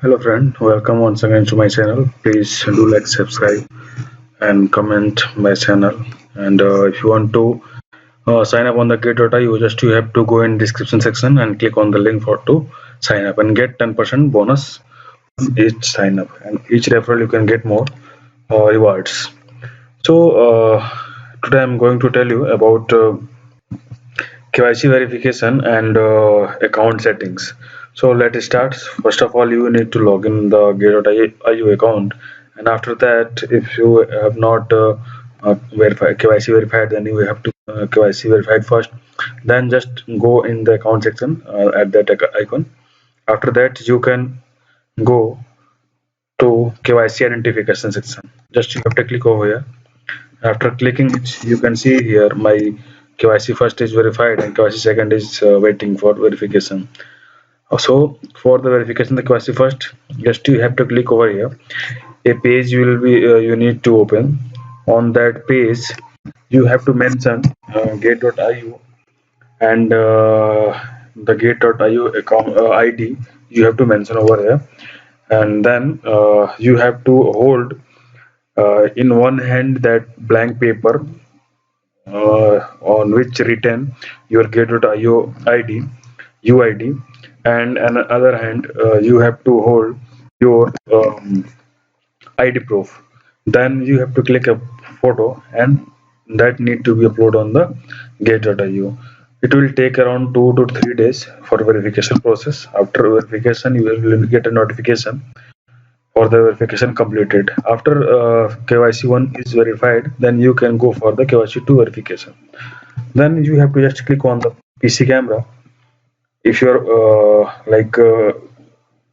Hello friend, welcome once again to my channel. Please do like, subscribe and comment my channel. And if you want to sign up on the gate.io, just you have to go in description section and click on the link for to sign up and get 10% bonus on each sign up, and each referral you can get more rewards. So today I'm going to tell you about KYC verification and account settings. So let's start. First of all, you need to log in the gate.io account, and after that, if you have not verified KYC verified, then you have to KYC verified first. Then just go in the account section at that icon. After that, you can go to KYC identification section. Just you have to click over here. After clicking it, you can see here my KYC first is verified and KYC second is waiting for verification. So for the verification, the KYC first, just you have to click over here. A page will be you need to open. On that page, you have to mention gate.io and the gate.io account ID. You have to mention over here, and then you have to hold in one hand that blank paper on which written your gate.io ID UID, and on the other hand you have to hold your ID proof. Then you have to click a photo and that need to be uploaded on the gate.io. It will take around 2 to 3 days for verification process. After verification, you will get a notification for the verification completed. After KYC 1 is verified, then you can go for the KYC 2 verification. Then you have to just click on the PC camera. If you're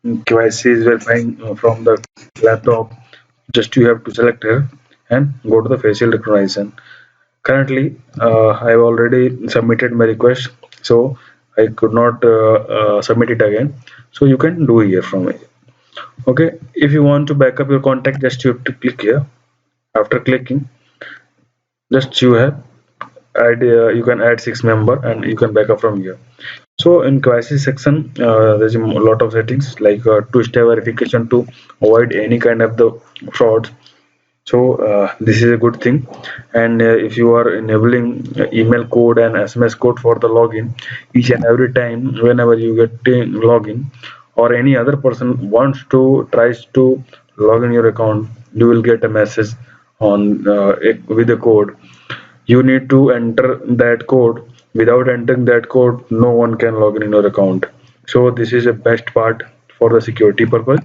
KYC is verifying from the laptop, just you have to select here and go to the facial recognition. Currently, I have already submitted my request, so I could not submit it again. So you can do here from it. Okay, if you want to back up your contact, just you have to click here. After clicking, just you have add you can add 6 member and you can back up from here. So in KYC section, there's a lot of settings like two-step verification to avoid any kind of the fraud. So this is a good thing. And if you are enabling email code and SMS code for the login, each and every time whenever you get login or any other person wants to tries to log in your account, you will get a message on with the code. You need to enter that code. Without entering that code, no one can log in your account. So this is the best part for the security purpose.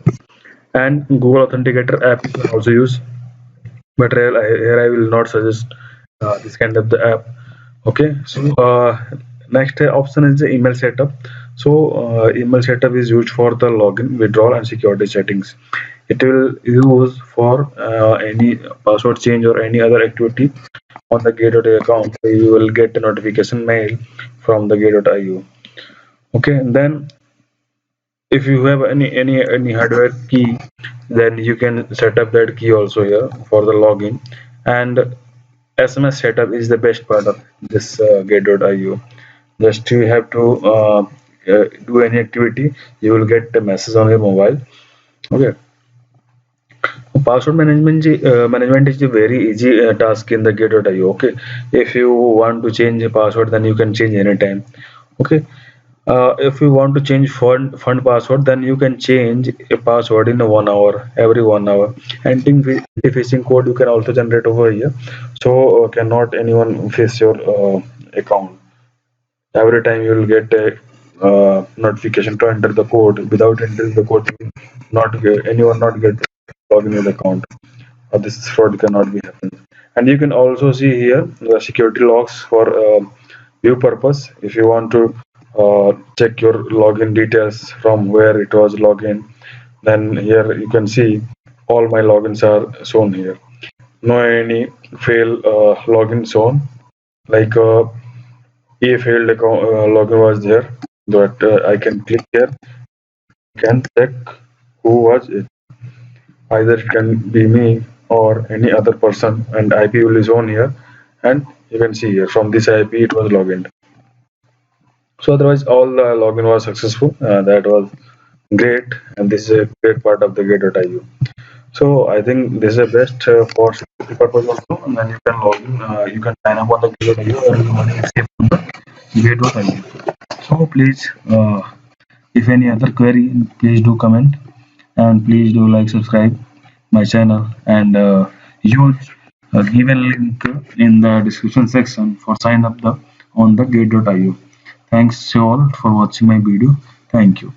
And Google Authenticator app you can also use, but here I will not suggest this kind of the app. Okay, so next option is the email setup. So email setup is used for the login, withdrawal and security settings. It will use for any password change or any other activity on the gate.io account. You will get a notification mail from the gate.io. Okay, and then if you have any hardware key, then you can set up that key also here for the login. And SMS setup is the best part of this gate.io. Just you have to do any activity, you will get a message on your mobile. Okay, password management is a very easy task in the gate.io. Okay, if you want to change a password, then you can change anytime. Okay, if you want to change fund password, then you can change a password in 1 hour, every 1 hour. Anti-phishing code you can also generate over here, so cannot anyone face your account. Every time you will get a notification to enter the code. Without entering the code, not get, anyone not get login in the account. This fraud cannot be happen. And you can also see here the security logs for view purpose. If you want to check your login details from where it was login, then here you can see all my logins are shown here. No any fail login shown, like a failed account login was there, that I can click here, can check who was it. Either it can be me or any other person, and IP will is on here, and you can see here from this IP it was logged in. So otherwise all the login was successful. That was great, and this is a great part of the gate.io. So I think this is the best for security purpose also, and then you can log in, you can sign up on the gate.io and your money is safe on the gate.io. So please, if any other query, please do comment and please do like, subscribe my channel and use given link in the description section for sign up the on the gate.io. Thanks you all for watching my video. Thank you.